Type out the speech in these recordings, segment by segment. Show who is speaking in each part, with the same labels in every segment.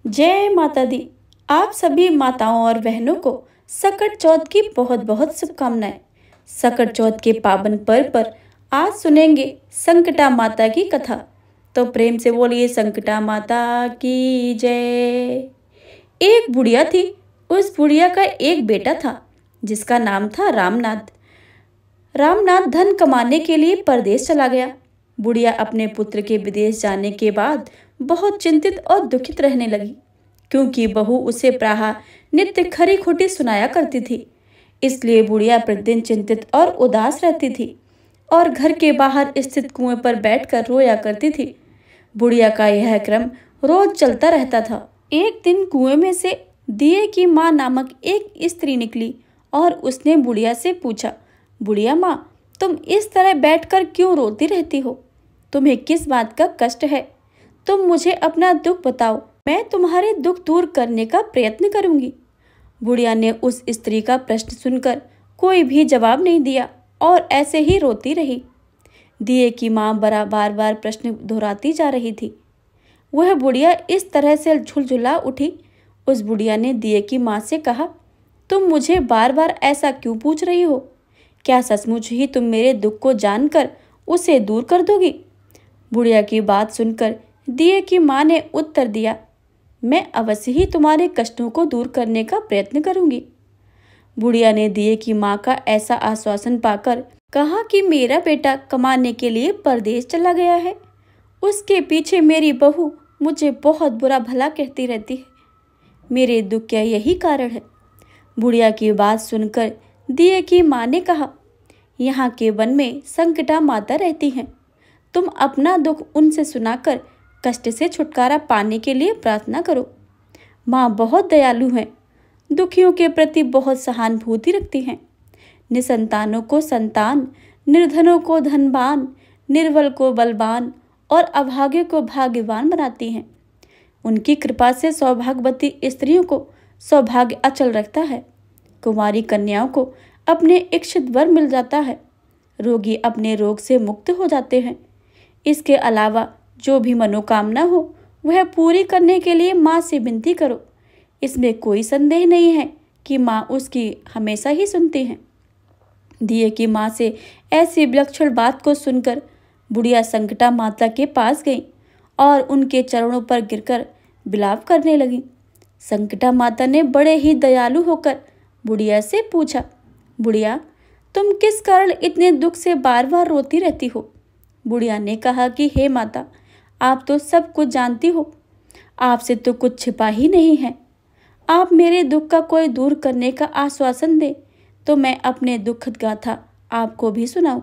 Speaker 1: जय माता दी। आप सभी माताओं और बहनों को सकट चौथ की बहुत बहुत शुभकामनाएं। सकट चौथ के पावन पर्व पर आज सुनेंगे संकटा माता की कथा। तो प्रेम से बोलिए संकटा माता की जय। एक बुढ़िया थी। उस बुढ़िया का एक बेटा था जिसका नाम था रामनाथ। रामनाथ धन कमाने के लिए परदेश चला गया। बुढ़िया अपने पुत्र के विदेश जाने के बाद बहुत चिंतित और दुखित रहने लगी, क्योंकि बहू उसे प्राह नित्य खरी खोटी सुनाया करती थी। इसलिए बुढ़िया प्रतिदिन चिंतित और उदास रहती थी और घर के बाहर स्थित कुएं पर बैठकर रोया करती थी। बुढ़िया का यह क्रम रोज चलता रहता था। एक दिन कुएं में से दिए की माँ नामक एक स्त्री निकली और उसने बुढ़िया से पूछा, बुढ़िया माँ, तुम इस तरह बैठकर क्यों रोती रहती हो? तुम्हें किस बात का कष्ट है? तुम मुझे अपना दुख बताओ, मैं तुम्हारे दुख दूर करने का प्रयत्न करूंगी। बुढ़िया ने उस स्त्री का प्रश्न सुनकर कोई भी जवाब नहीं दिया और ऐसे ही रोती रही। दिए की माँ बार बार प्रश्न दोहराती जा रही थी। वह बुढ़िया इस तरह से झुलझुला उठी। उस बुढ़िया ने दिए की माँ से कहा, तुम मुझे बार बार ऐसा क्यों पूछ रही हो? क्या सचमुच ही तुम मेरे दुख को जानकर उसे दूर कर दोगी? बुढ़िया की बात सुनकर दिए की माँ ने उत्तर दिया, मैं अवश्य ही तुम्हारे कष्टों को दूर करने का प्रयत्न करूंगी। बुढ़िया ने दिए की माँ का ऐसा आश्वासन पाकर कहा कि मेरा बेटा कमाने के लिए परदेश चला गया है। उसके पीछे मेरी बहू मुझे बहुत बुरा भला कहती रहती है। मेरे दुख का यही कारण है। बुढ़िया की बात सुनकर दिए की माँ ने कहा, यहाँ के वन में संकटा माता रहती हैं। तुम अपना दुख उनसे सुनाकर कष्ट से छुटकारा पाने के लिए प्रार्थना करो। माँ बहुत दयालु हैं, दुखियों के प्रति बहुत सहानुभूति रखती हैं। निसंतानों को संतान, निर्धनों को धनवान, निर्बल को बलवान और अभागे को भाग्यवान बनाती हैं। उनकी कृपा से सौभाग्यवती स्त्रियों को सौभाग्य अचल रखता है। कुंवारी कन्याओं को अपने इच्छित वर मिल जाता है। रोगी अपने रोग से मुक्त हो जाते हैं। इसके अलावा जो भी मनोकामना हो वह पूरी करने के लिए माँ से विनती करो। इसमें कोई संदेह नहीं है कि माँ उसकी हमेशा ही सुनती हैं। दिए की माँ से ऐसी विलक्षण बात को सुनकर बुढ़िया संकटा माता के पास गई और उनके चरणों पर गिरकर विलाप करने लगी। संकटा माता ने बड़े ही दयालु होकर बुढ़िया से पूछा, बुढ़िया, तुम किस कारण इतने दुख से बार बार रोती रहती हो? बुढ़िया ने कहा कि हे माता, आप तो सब कुछ जानती हो, आपसे तो कुछ छिपा ही नहीं है। आप मेरे दुख का कोई दूर करने का आश्वासन दें तो मैं अपने दुखद गाथा आपको भी सुनाऊं।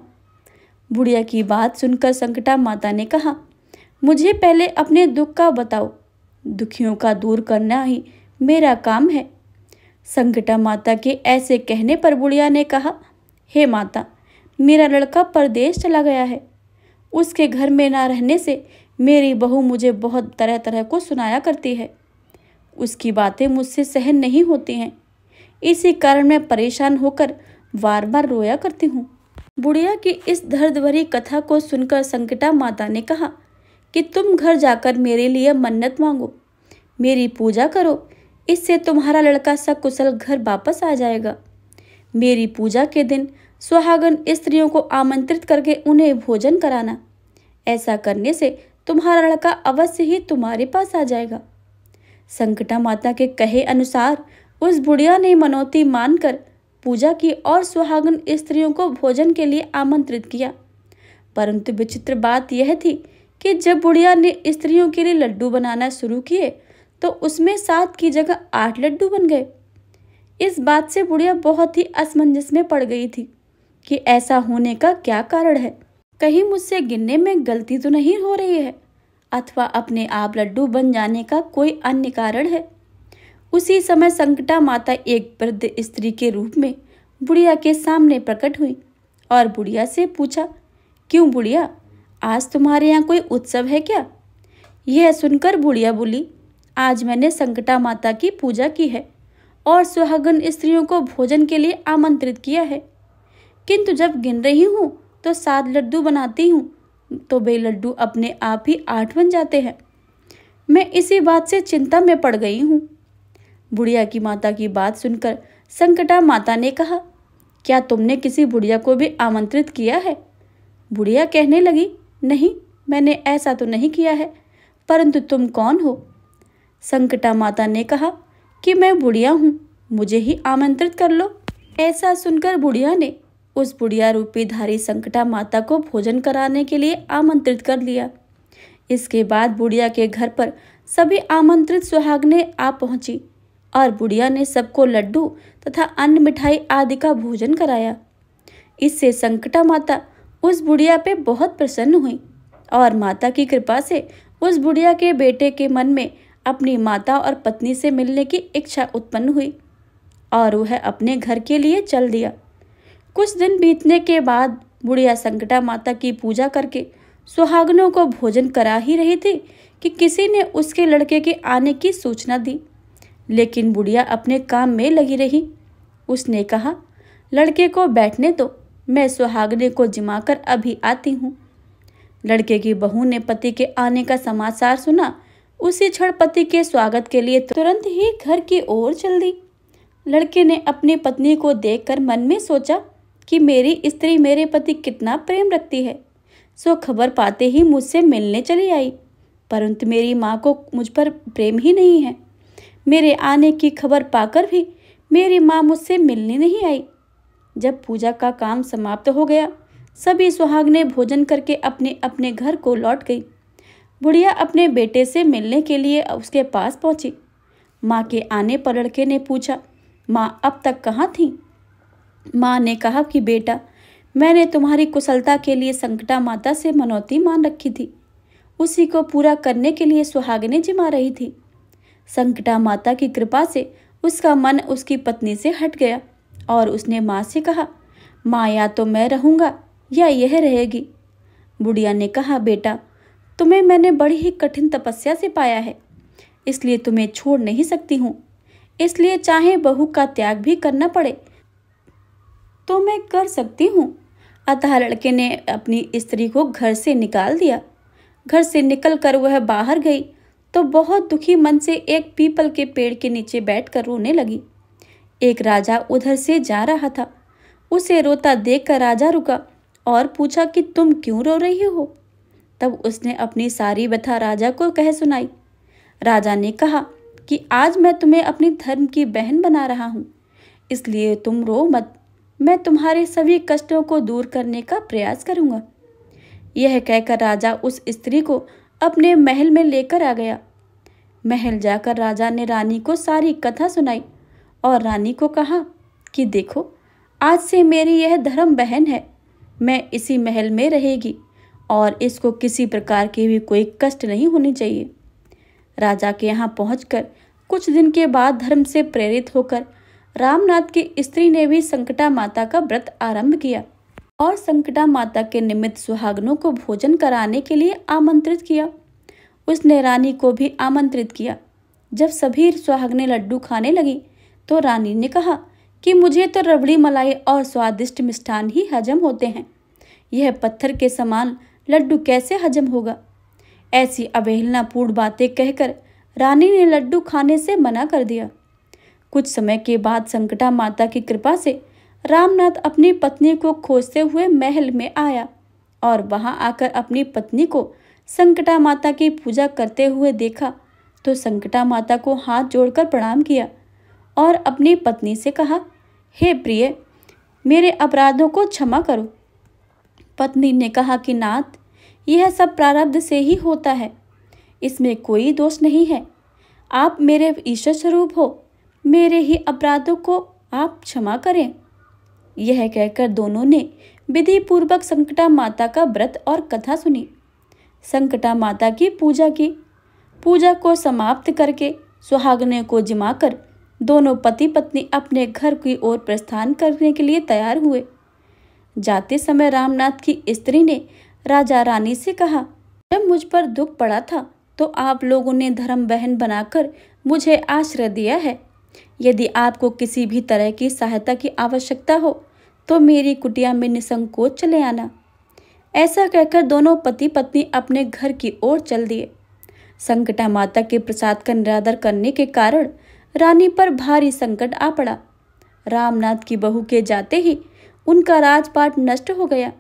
Speaker 1: बुढ़िया की बात सुनकर संकटा माता ने कहा, मुझे पहले अपने दुख का बताओ। दुखियों का दूर करना ही मेरा काम है। संकटा माता के ऐसे कहने पर बुढ़िया ने कहा, हे माता, मेरा लड़का परदेश चला गया है। उसके घर में ना रहने से मेरी बहू मुझे बहुत तरह तरह को सुनाया करती है। उसकी बातें मुझसे सहन नहीं होती हैं। इसी कारण मैं परेशान होकर बार बार रोया करती हूँ। बुढ़िया की इस दर्द भरी कथा को सुनकर संकटा माता ने कहा कि तुम घर जाकर मेरे लिए मन्नत मांगो, मेरी पूजा करो। इससे तुम्हारा लड़का सकुशल घर वापस आ जाएगा। मेरी पूजा के दिन सुहागन स्त्रियों को आमंत्रित करके उन्हें भोजन कराना। ऐसा करने से तुम्हारा लड़का अवश्य ही तुम्हारे पास आ जाएगा। संकटा माता के कहे अनुसार उस बुढ़िया ने मनौती मानकर पूजा की और सुहागन स्त्रियों को भोजन के लिए आमंत्रित किया। परंतु विचित्र बात यह थी कि जब बुढ़िया ने स्त्रियों के लिए लड्डू बनाना शुरू किए तो उसमें 7 की जगह 8 लड्डू बन गए। इस बात से बुढ़िया बहुत ही असमंजस में पड़ गई थी कि ऐसा होने का क्या कारण है। कहीं मुझसे गिनने में गलती तो नहीं हो रही है, अथवा अपने आप लड्डू बन जाने का कोई अन्य कारण है। उसी समय संकटा माता एक वृद्ध स्त्री के रूप में बुढ़िया के सामने प्रकट हुई और बुढ़िया से पूछा, क्यों बुढ़िया, आज तुम्हारे यहाँ कोई उत्सव है क्या? यह सुनकर बुढ़िया बोली, आज मैंने संकटा माता की पूजा की है और सुहागन स्त्रियों को भोजन के लिए आमंत्रित किया है, किंतु जब गिन रही हूँ तो 7 लड्डू बनाती हूँ तो वे लड्डू अपने आप ही 8 बन जाते हैं। मैं इसी बात से चिंता में पड़ गई हूँ। बुढ़िया की माता की बात सुनकर संकटा माता ने कहा, क्या तुमने किसी बुढ़िया को भी आमंत्रित किया है? बुढ़िया कहने लगी, नहीं, मैंने ऐसा तो नहीं किया है, परंतु तुम कौन हो? संकटा माता ने कहा कि मैं बुढ़िया हूँ, मुझे ही आमंत्रित कर लो। ऐसा सुनकर बुढ़िया ने उस बुढ़िया रूपी धारी संकटा माता को भोजन कराने के लिए आमंत्रित कर लिया। इसके बाद बुढ़िया के घर पर सभी आमंत्रित सुहागनें आ पहुंची और बुढ़िया ने सबको लड्डू तथा अन्न मिठाई आदि का भोजन कराया। इससे संकटा माता उस बुढ़िया पे बहुत प्रसन्न हुई और माता की कृपा से उस बुढ़िया के बेटे के मन में अपनी माता और पत्नी से मिलने की इच्छा उत्पन्न हुई और वह अपने घर के लिए चल दिया। कुछ दिन बीतने के बाद बुढ़िया संकटा माता की पूजा करके सुहागनों को भोजन करा ही रही थी कि किसी ने उसके लड़के के आने की सूचना दी, लेकिन बुढ़िया अपने काम में लगी रही। उसने कहा, लड़के को बैठने दो, मैं सुहागने को जिमाकर अभी आती हूँ। लड़के की बहू ने पति के आने का समाचार सुना। उसी क्षण पति के स्वागत के लिए तुरंत ही घर की ओर चल दी। लड़के ने अपनी पत्नी को देखकर मन में सोचा कि मेरी स्त्री मेरे पति कितना प्रेम रखती है, सो खबर पाते ही मुझसे मिलने चली आई, परंतु मेरी माँ को मुझ पर प्रेम ही नहीं है। मेरे आने की खबर पाकर भी मेरी माँ मुझसे मिलने नहीं आई। जब पूजा का काम समाप्त हो गया, सभी सुहागनें भोजन करके अपने अपने घर को लौट गई। बुढ़िया अपने बेटे से मिलने के लिए उसके पास पहुंची। माँ के आने पर लड़के ने पूछा, माँ अब तक कहाँ थी? माँ ने कहा कि बेटा, मैंने तुम्हारी कुशलता के लिए संकटा माता से मनौती मान रखी थी, उसी को पूरा करने के लिए सुहागनें जिमा रही थी। संकटा माता की कृपा से उसका मन उसकी पत्नी से हट गया और उसने माँ से कहा, माँ या तो मैं रहूँगा या यह रहेगी। बुढ़िया ने कहा, बेटा, तुम्हें मैंने बड़ी ही कठिन तपस्या से पाया है, इसलिए तुम्हें छोड़ नहीं सकती हूँ। इसलिए चाहे बहू का त्याग भी करना पड़े तो मैं कर सकती हूँ। अतः लड़के ने अपनी स्त्री को घर से निकाल दिया। घर से निकलकर वह बाहर गई तो बहुत दुखी मन से एक पीपल के पेड़ के नीचे बैठकर रोने लगी। एक राजा उधर से जा रहा था। उसे रोता देखकर राजा रुका और पूछा कि तुम क्यों रो रही हो? तब उसने अपनी सारी व्यथा राजा को कह सुनाई। राजा ने कहा कि आज मैं तुम्हें अपनी धर्म की बहन बना रहा हूँ, इसलिए तुम रो मत, मैं तुम्हारे सभी कष्टों को दूर करने का प्रयास करूँगा। यह कहकर राजा उस स्त्री को अपने महल में लेकर आ गया। महल जाकर राजा ने रानी को सारी कथा सुनाई और रानी को कहा कि देखो, आज से मेरी यह धर्म बहन है, मैं इसी महल में रहेगी और इसको किसी प्रकार के भी कोई कष्ट नहीं होनी चाहिए। राजा के यहाँ पहुंचकर कुछ दिन के बाद धर्म से प्रेरित होकर रामनाथ की स्त्री ने भी संकटा माता का व्रत आरंभ किया और संकटा माता के निमित्त सुहागनों को भोजन कराने के लिए आमंत्रित किया। उसने रानी को भी आमंत्रित किया। जब सभी सुहागनें लड्डू खाने लगी तो रानी ने कहा कि मुझे तो रबड़ी मलाई और स्वादिष्ट मिष्ठान ही हजम होते हैं, यह पत्थर के समान लड्डू कैसे हजम होगा? ऐसी अवहेलनापूर्ण बातें कहकर रानी ने लड्डू खाने से मना कर दिया। कुछ समय के बाद संकटा माता की कृपा से रामनाथ अपनी पत्नी को खोजते हुए महल में आया और वहां आकर अपनी पत्नी को संकटा माता की पूजा करते हुए देखा तो संकटा माता को हाथ जोड़कर प्रणाम किया और अपनी पत्नी से कहा, हे प्रिय, मेरे अपराधों को क्षमा करो। पत्नी ने कहा कि नाथ, यह सब प्रारब्ध से ही होता है, इसमें कोई दोष नहीं है। आप मेरे ईश्वर स्वरूप हो, मेरे ही अपराधों को आप क्षमा करें। यह कहकर दोनों ने विधि पूर्वक संकटा माता का व्रत और कथा सुनी। संकटा माता की पूजा की। पूजा को समाप्त करके सुहागने को जिमाकर दोनों पति पत्नी अपने घर की ओर प्रस्थान करने के लिए तैयार हुए। जाते समय रामनाथ की स्त्री ने राजा रानी से कहा, जब मुझ पर दुख पड़ा था तो आप लोगों ने धर्म बहन बनाकर मुझे आश्रय दिया है। यदि आपको किसी भी तरह की सहायता की आवश्यकता हो तो मेरी कुटिया में निसंकोच चले आना। ऐसा कहकर दोनों पति पत्नी अपने घर की ओर चल दिए। संकटा माता के प्रसाद का निरादर करने के कारण रानी पर भारी संकट आ पड़ा। रामनाथ की बहू के जाते ही उनका राजपाट नष्ट हो गया।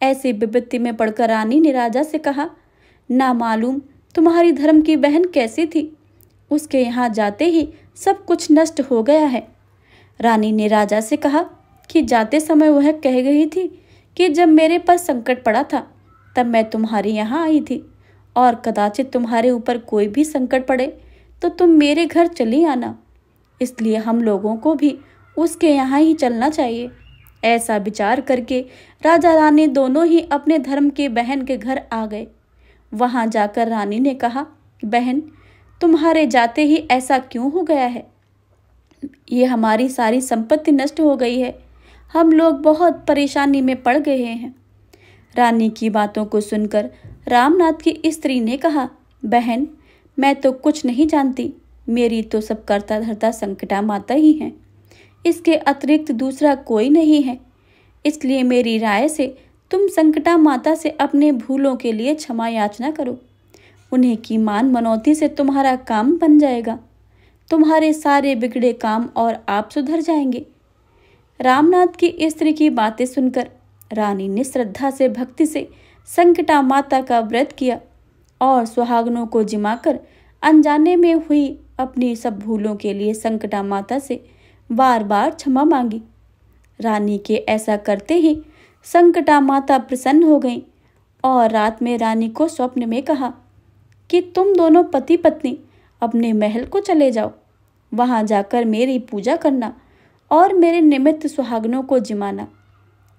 Speaker 1: ऐसी विपत्ति में पड़कर रानी ने राजा से कहा, ना मालूम तुम्हारी धर्म की बहन कैसी थी, उसके यहाँ जाते ही सब कुछ नष्ट हो गया है। रानी ने राजा से कहा कि जाते समय वह कह गई थी कि जब मेरे पर संकट पड़ा था तब मैं तुम्हारे यहाँ आई थी, और कदाचित तुम्हारे ऊपर कोई भी संकट पड़े तो तुम मेरे घर चली आना, इसलिए हम लोगों को भी उसके यहाँ ही चलना चाहिए। ऐसा विचार करके राजा रानी दोनों ही अपने धर्म के बहन के घर आ गए। वहाँ जाकर रानी ने कहा, बहन तुम्हारे जाते ही ऐसा क्यों हो गया है? ये हमारी सारी संपत्ति नष्ट हो गई है, हम लोग बहुत परेशानी में पड़ गए हैं। रानी की बातों को सुनकर रामनाथ की स्त्री ने कहा, बहन मैं तो कुछ नहीं जानती, मेरी तो सब करता धरता संकटा माता ही है, इसके अतिरिक्त दूसरा कोई नहीं है। इसलिए मेरी राय से तुम संकटा माता से अपने भूलों के लिए क्षमा याचना करो। उन्हें की मान मनौती से तुम्हारा काम बन जाएगा, तुम्हारे सारे बिगड़े काम और आप सुधर जाएंगे। रामनाथ की स्त्री की बातें सुनकर रानी ने श्रद्धा से भक्ति से संकटा माता का व्रत किया और सुहागनों को जिमाकर अनजाने में हुई अपनी सब भूलों के लिए संकटा माता से बार बार क्षमा मांगी। रानी के ऐसा करते ही संकटा माता प्रसन्न हो गईं और रात में रानी को स्वप्न में कहा कि तुम दोनों पति पत्नी अपने महल को चले जाओ, वहां जाकर मेरी पूजा करना और मेरे निमित्त सुहागनों को जिमाना।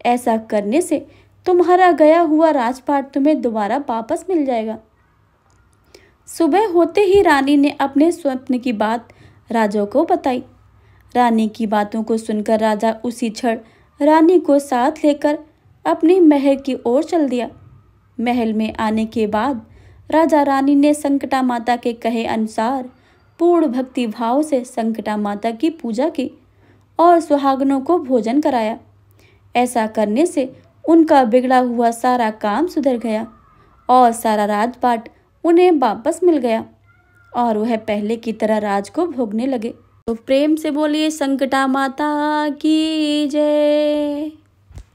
Speaker 1: ऐसा करने से तुम्हारा गया हुआ राजपाट तुम्हें दोबारा वापस मिल जाएगा। सुबह होते ही रानी ने अपने स्वप्न की बात राजा को बताई। रानी की बातों को सुनकर राजा उसी क्षण रानी को साथ लेकर अपने महल की ओर चल दिया। महल में आने के बाद राजा रानी ने संकटा माता के कहे अनुसार पूर्ण भक्ति भाव से संकटा माता की पूजा की और सुहागनों को भोजन कराया। ऐसा करने से उनका बिगड़ा हुआ सारा काम सुधर गया और सारा राजपाट उन्हें वापस मिल गया और वह पहले की तरह राज को भोगने लगे। तो प्रेम से बोलिए संकटा माता की जय।